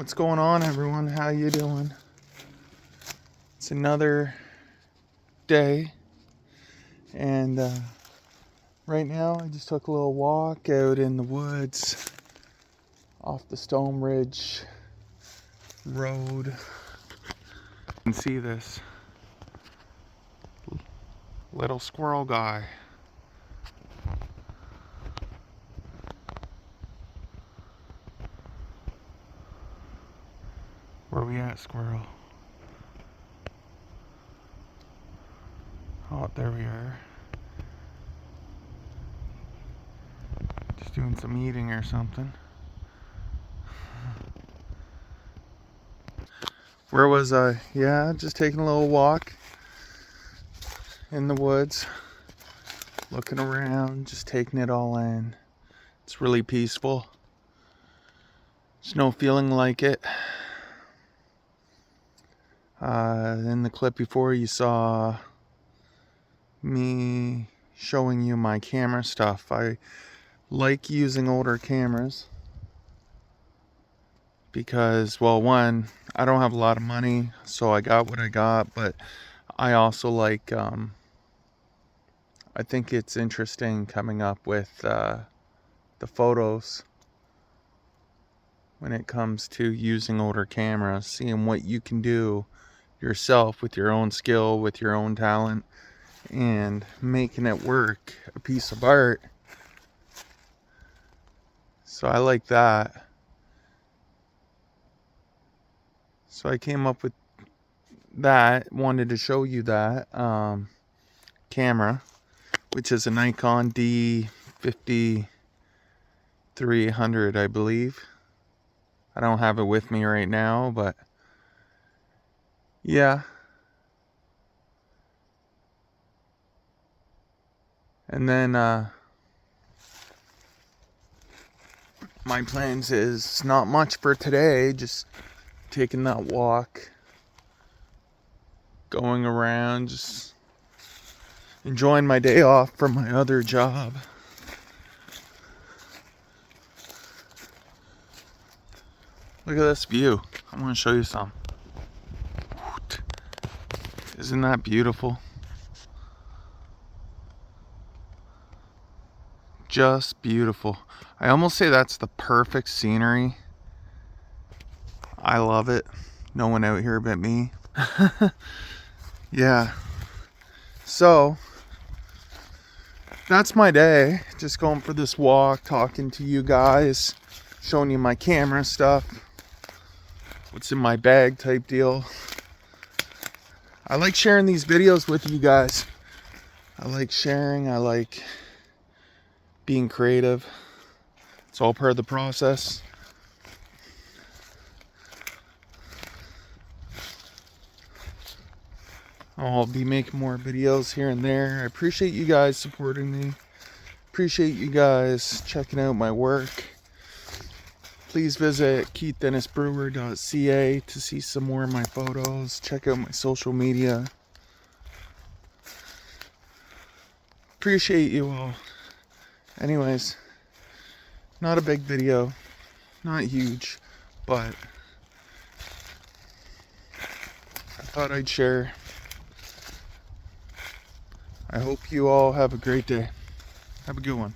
What's going on, everyone? How you doing? It's another day, and right now I just took a little walk out in the woods off the Stone Ridge Road. You can see this little squirrel guy. Where we at, squirrel? Oh, there we are. Just doing some eating or something. Where was I? Yeah, just taking a little walk in the woods, looking around, just taking it all in. It's really peaceful. There's no feeling like it. In the clip before, you saw me showing you my camera stuff. I like using older cameras because, well, one, I don't have a lot of money, so I got what I got, but I also like, I think it's interesting coming up with the photos when it comes to using older cameras, seeing what you can do yourself with your own skill, with your own talent, and making it work, a piece of art. So I like that. So I came up with that, wanted to show you that camera, which is a Nikon D5300, I believe. I don't have it with me right now, but yeah. And then my plans is not much for today, just taking that walk, going around, just enjoying my day off from my other job. Look at this view. I want to show you some. Isn't that beautiful? Just beautiful. I almost say that's the perfect scenery. I love it. No one out here but me. Yeah. So, that's my day. Just going for this walk, talking to you guys, showing you my camera stuff, what's in my bag type deal. I like sharing these videos with you guys. I like sharing. I like being creative. It's all part of the process. I'll be making more videos here and there. I appreciate you guys supporting me. Appreciate you guys checking out my work. Please visit KeithDBPhotos.ca to see some more of my photos. Check out my social media. Appreciate you all. Anyways, not a big video, not huge, but I thought I'd share. I hope you all have a great day. Have a good one.